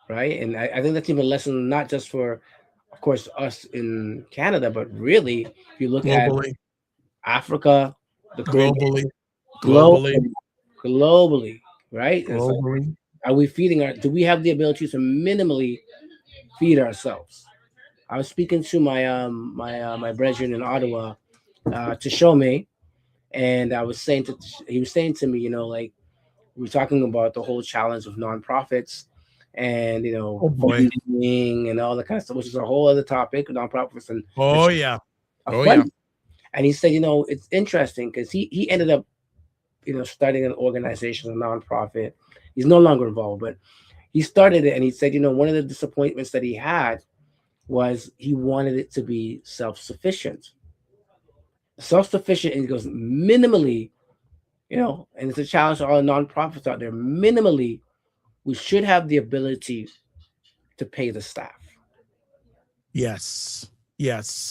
Right. And I think that's even a lesson, not just for, of course, us in Canada, but really, if you look globally at Africa, the globally, right? Globally. Like, are we do we have the ability to minimally feed ourselves? I was speaking to my brethren in Ottawa, to show me, and he was saying to me, like, we're talking about the whole challenge of nonprofits and, funding and all that kind of stuff, which is a whole other topic, nonprofits and funding. And he said, it's interesting because he ended up, starting an organization, a nonprofit. He's no longer involved, but he started it, and he said, one of the disappointments that he had was he wanted it to be self-sufficient, and he goes, minimally, and it's a challenge to all the nonprofits out there. Minimally, we should have the ability to pay the staff. Yes.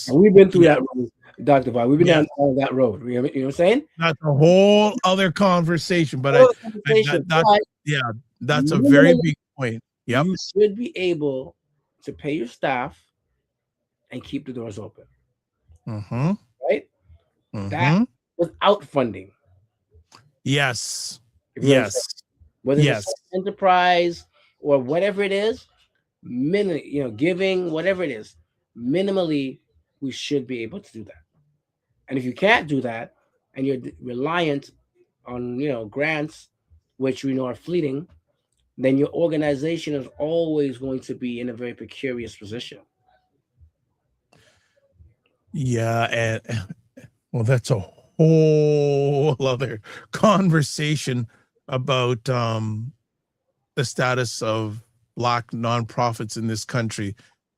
And we've been through that road, Dr. Vibe. We've been down that road. You know what I'm saying? That's a whole other conversation, but that's a very big point. Yep. You should be able to pay your staff and keep the doors open. Right? That without funding. Yes. Whether it's enterprise or whatever it is, giving, whatever it is, minimally, we should be able to do that. And if you can't do that, and you're reliant on, grants, which we know are fleeting, then your organization is always going to be in a very precarious position. Yeah, and well, that's a whole other conversation about the status of Black nonprofits in this country.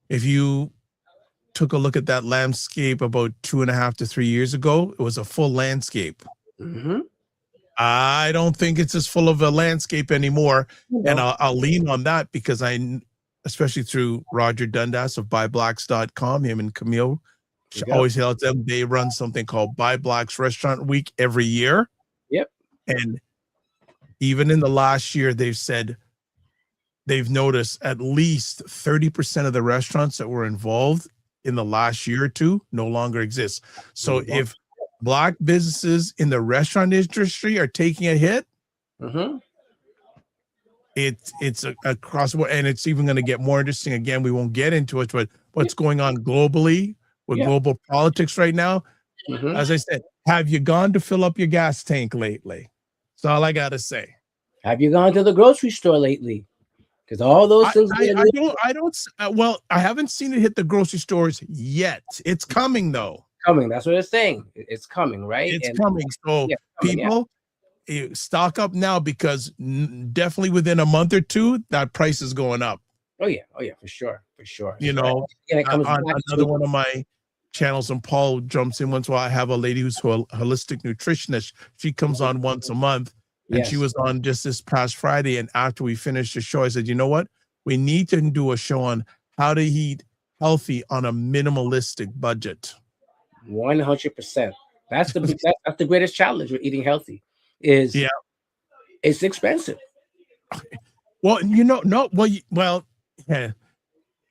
If you took a look at that landscape about 2.5 to 3 years ago, it was a full landscape. I don't think it's as full of a landscape anymore. And I'll lean on that because especially through Roger Dundas of buyblacks.com, him and Camille always help them. They run something called Buy Blacks Restaurant Week every year. Yep. And even in the last year, they've said they've noticed at least 30% of the restaurants that were involved in the last year or two no longer exist. So if Black businesses in the restaurant industry are taking a hit, it's across the board, and it's even going to get more interesting. Again, we won't get into it, but what's going on globally with global politics right now. As I said, have you gone to fill up your gas tank lately? That's all I got to say. Have you gone to the grocery store lately? because all those things. Well, I haven't seen it hit the grocery stores yet. It's coming though. Coming. That's what it's saying. It's coming, right? It's coming. So yeah, coming, people, stock up now, because definitely within a month or two, that price is going up. Oh yeah, for sure. You So, know, and it comes on back another to, one of my channels, and Paul jumps in once in a while. I have a lady who's a holistic nutritionist. She comes on once a month, and she was on just this past Friday. And after we finished the show, I said, you know what? We need to do a show on how to eat healthy on a minimalistic budget. 100%. That's the greatest challenge with eating healthy. Is it's expensive. Well, you know, yeah.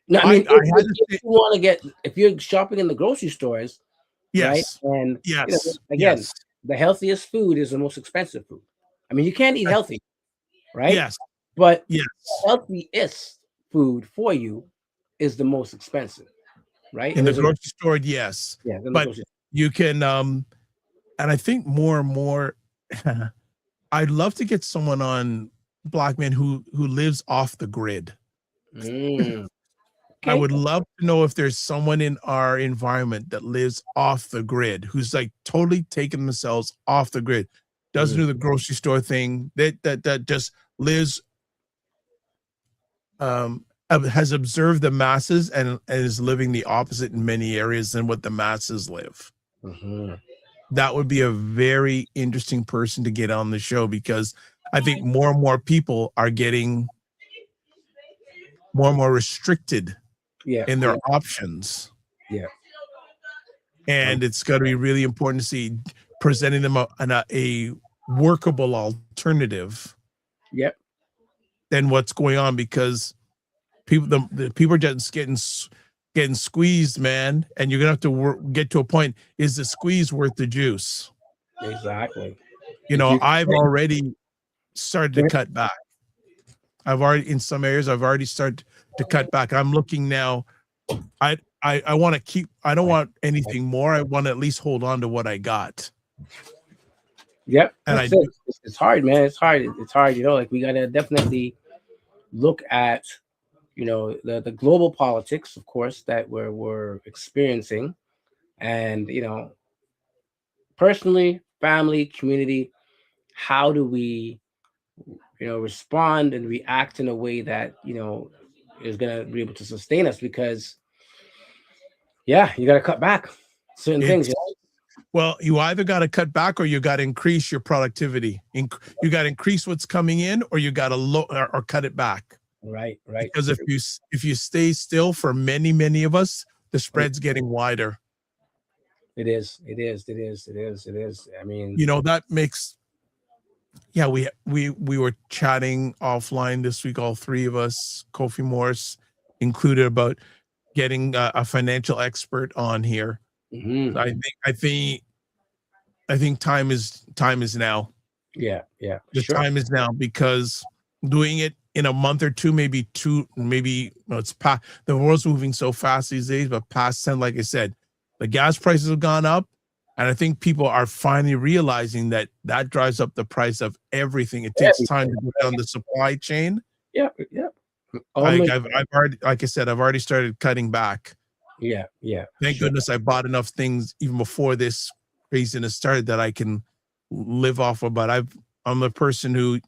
No, I mean, if you want to get, if you're shopping in the grocery stores, right? And again, the healthiest food is the most expensive food. I mean, you can't eat healthy, right? Yes. But the healthiest food for you is the most expensive, right? In the grocery store, yes. Yeah, but you can, and I think more and more, I'd love to get someone on, Black Men, who lives off the grid. I would love to know if there's someone in our environment that lives off the grid, who's like totally taking themselves off the grid, doesn't do the grocery store thing, that just lives, has observed the masses and is living the opposite in many areas than what the masses live. That would be a very interesting person to get on the show, because I think more and more people are getting more and more restricted in their options. And it's got to be really important to see presenting them a workable alternative than what's going on, because the people are just getting squeezed, man, and you're gonna have to get to a point, is the squeeze worth the juice? Exactly. You know, I've already started to cut back. In some areas I've already started to cut back. I'm looking now. I want to keep, I don't want anything more. I want to at least hold on to what I got. And it's hard, man. It's hard. You know, like, we gotta definitely look at, you know, the global politics, of course, that we're experiencing, and, you know, personally, family, community, how do we, you know, respond and react in a way that, you know, is going to be able to sustain us? Because you got to cut back certain things. You know? Well, you either got to cut back or you got to increase your productivity. You got to increase what's coming in, or you got to or cut it back. Right. Because if you stay still, for many of us, the spread's getting wider. It is. I mean, you know, that makes, we were chatting offline this week, all three of us, Kofi Morris included, about getting a financial expert on here. I think time is now. The time is now, because doing it in a month or two, maybe it's past, the world's moving so fast these days, but past 10, like I said, the gas prices have gone up, and I think people are finally realizing that drives up the price of everything. It takes time to go down the supply chain. I've already, like I said, I've already started cutting back. Thank goodness I bought enough things even before this craziness started that I can live off of. But I'm a person who,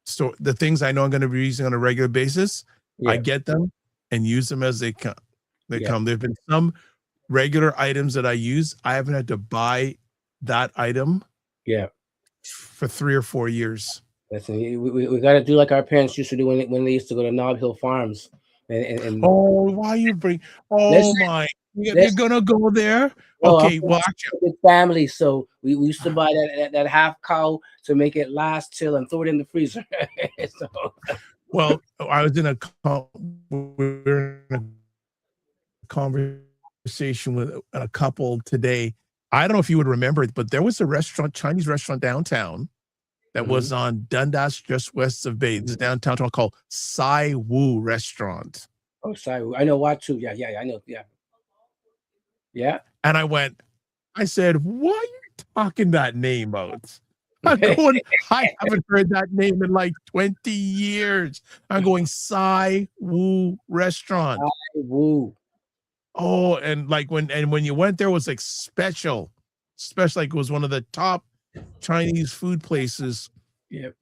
so the things I know I'm going to be using on a regular basis, I get them and use them as they come. There've been some regular items that I use, I haven't had to buy that item for 3 or 4 years. Listen, we got to do like our parents used to do when they used to go to Nob Hill Farms. And why you bring? You're gonna go there? Okay, well, with family, so we used to buy that half cow to make it last till and throw it in the freezer. Well, I was in a conversation with a couple today. I don't know if you would remember it, but there was a restaurant, Chinese restaurant downtown, that was on Dundas, just west of Bay. It's a downtown called Sai Wu Restaurant. Oh, Sai Wu. I know what too. Yeah, I know. Yeah. And I said, why are you talking that name out? I'm going, I haven't heard that name in like 20 years. I'm going Sai Wu Restaurant. Woo. Oh, and like when you went there, it was like special, like it was one of the top Chinese food places Yep.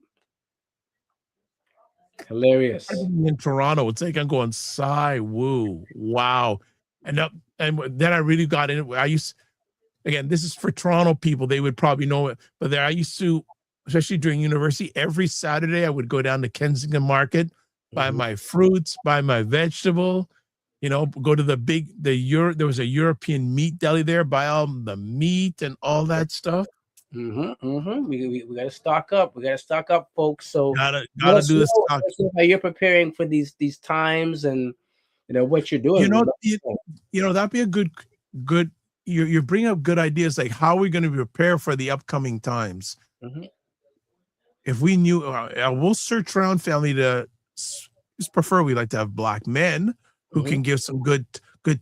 Hilarious. in Toronto. It's like I'm going Sai Wu. Wow. And then I really got in. I used, again, this is for Toronto people. They would probably know it, but there I used to, especially during university, every Saturday I would go down to Kensington Market, buy my fruits, buy my vegetable, you know, go to there was a European meat deli there, buy all the meat and all that stuff. We got to stock up. We got to stock up, folks. So Gotta let us do the know, stock. let us know how you're preparing for these times, and you know what you're doing. You know, that'd be a good. You bring up good ideas, like how are we going to prepare for the upcoming times. If we knew, we'll search around family to just prefer. We like to have Black men who can give some good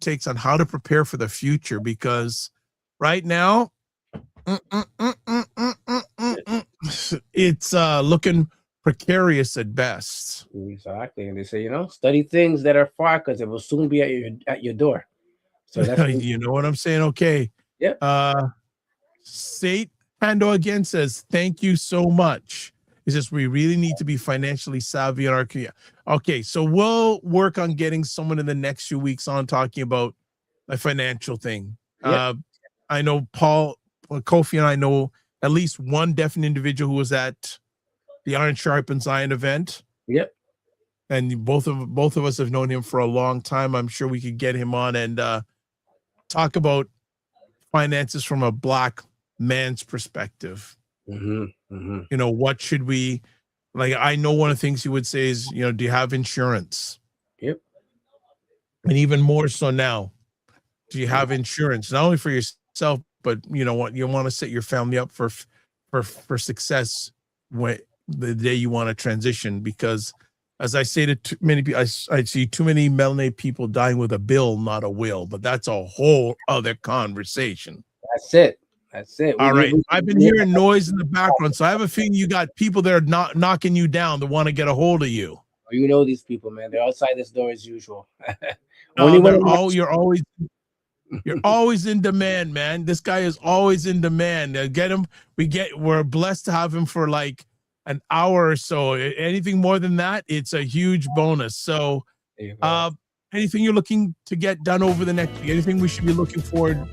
takes on how to prepare for the future, because right now it's looking precarious at best. Exactly, and they say, you know, study things that are far, because it will soon be at your door. So that's you know what I'm saying? Okay. Yep. State Hando again says, thank you so much. It's just we really need to be financially savvy in our community. Okay, so we'll work on getting someone in the next few weeks on talking about a financial thing. Yep. I know Kofi and I know at least one definite individual who was at the Iron Sharp and Zion event. Yep. And both of us have known him for a long time. I'm sure we could get him on and talk about finances from a Black man's perspective. You know, what should we, like, I know one of the things he would say is, you know, do you have insurance? Yep. And even more so now, do you have insurance, not only for yourself, but you know what, you want to set your family up for success when the day you want to transition. Because as I say to too many people, I see too many melanated people dying with a bill, not a will, but that's a whole other conversation. That's it. All right. I've been hearing noise in the background, so I have a feeling you got people that are not knocking you down that want to get a hold of you. You know these people, man. They're outside this door as usual. You're always in demand, man. This guy is always in demand. Get him. We're blessed to have him for like an hour or so. Anything more than that, it's a huge bonus. So, anything you're looking to get done over the next week? Anything we should be looking forward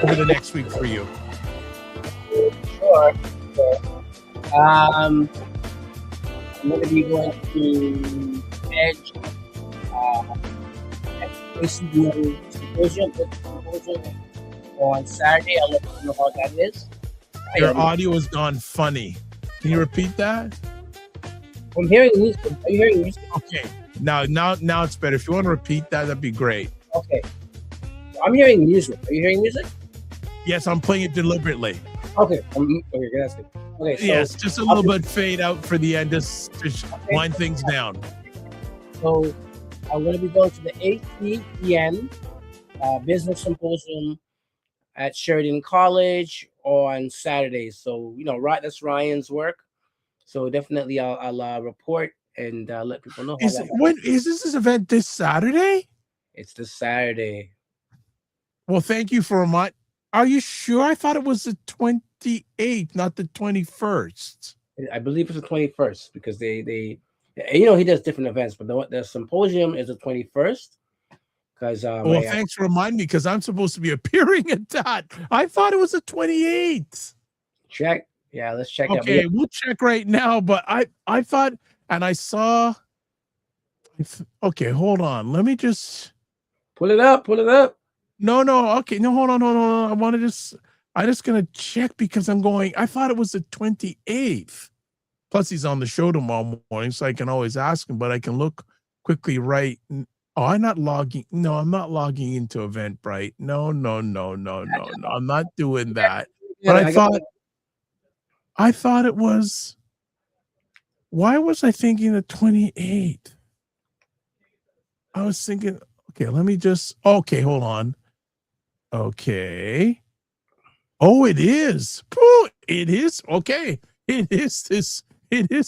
over the next week for you? Sure. I'm going to be going to Edge symposium on Saturday. I'll let you know how that is. Your audio has gone funny. Can you repeat that? I'm hearing music. Are you hearing music? Okay. Now it's better. If you want to repeat that, that'd be great. Okay. I'm hearing music. Are you hearing music? Yes, I'm playing it deliberately. Okay. Okay, that's good. Okay. So yes, just a little bit fade out for the end, just to wind things down. So I'm going to be going to the ACPN Business Symposium at Sheridan College on Saturday. So, you know, right, that's Ryan's work. So definitely I'll report and let people know. When is this event this Saturday? It's this Saturday. Well, thank you for reminding. Are you sure? I thought it was the 28th, not the 21st. I believe it's the 21st because they you know, he does different events, but the symposium is the 21st. Because well, thanks for reminding me, because I'm supposed to be appearing at that. I thought it was the 28th. Check. Yeah, let's check. Okay, we'll check right now. But I thought, and I saw. Okay, hold on. Let me just pull it up. No. Okay, no, hold on. I just gonna check because I'm going. I thought it was the 28th. Plus, he's on the show tomorrow morning, so I can always ask him. But I can look quickly right. Oh, I'm not logging. No, I'm not logging into Eventbrite. No. I'm not doing that. But I thought it was. Why was I thinking the 28th? I was thinking, okay, let me just. Okay, hold on. Okay. Oh, it is. It is okay. It is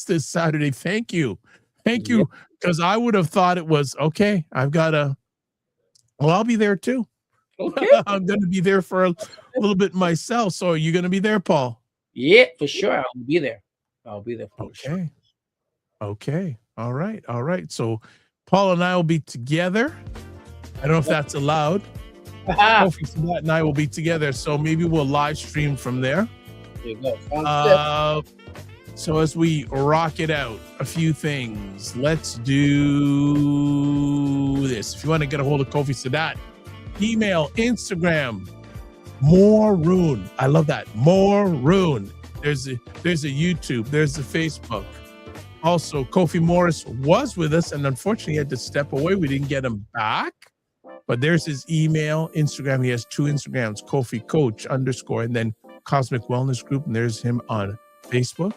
this Saturday. Thank you. Because I would have thought it was okay. Well, I'll be there too. Okay. I'm going to be there for a little bit myself. So are you going to be there, Paul? Yeah, for sure. I'll be there. For sure. Okay. All right. So Paul and I will be together. I don't know if that's allowed. Kofi Sadat and I will be together. So maybe we'll live stream from there. There you go. Sounds good. So as we rock it out, a few things. Let's do this. If you want to get a hold of Kofi Sadat, email, Instagram, Maroon. I love that. Maroon. There's a YouTube. There's a Facebook. Also, Kofi Morris was with us, and unfortunately he had to step away. We didn't get him back. But there's his email, Instagram. He has 2 Instagrams, Kofi Coach _ and then Cosmic Wellness Group. And there's him on Facebook.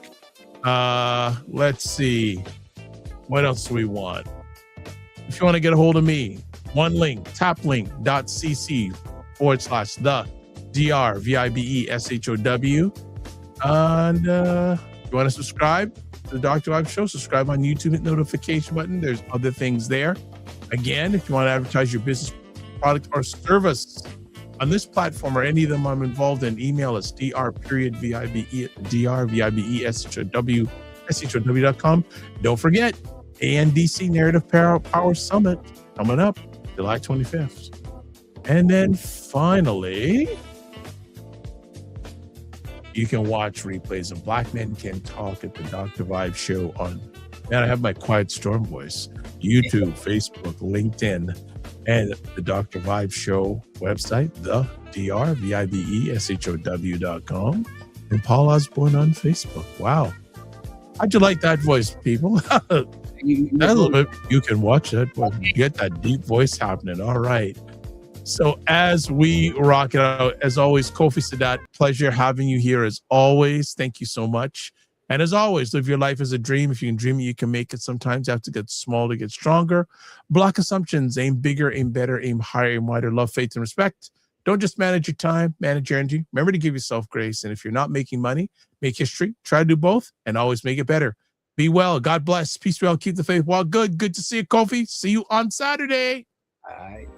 Let's see. What else do we want? If you want to get a hold of me, one link, taplink.cc/the DRVIBESHOW. And you want to subscribe to the Dr. Vibe Show, subscribe on YouTube, hit the notification button. There's other things there. Again, if you want to advertise your business, product, or service on this platform or any of them I'm involved in, email us drVIBESHOW@com. Don't forget, ANDC Narrative Power Summit coming up July 25th. And then finally, you can watch replays of Blk Men CAN Talk at the Dr. Vibe Show on, man, I have my Quiet Storm voice, YouTube, Facebook, LinkedIn, and the Dr. Vibe Show website, the drVIBESHOW.com, and Paul Osborne on Facebook. Wow. How'd you like that voice, people? That little bit, you can watch that, but you get that deep voice happening. All right. So as we rock it out, as always, Kofi Sadat, pleasure having you here as always. Thank you so much. And as always, live your life as a dream. If you can dream it, you can make it. Sometimes you have to get small to get stronger. Block assumptions. Aim bigger, aim better, aim higher, aim wider. Love, faith, and respect. Don't just manage your time, manage your energy. Remember to give yourself grace. And if you're not making money, make history. Try to do both and always make it better. Be well. God bless. Peace, well. Keep the faith. Well, good. Good to see you, Kofi. See you on Saturday. All right.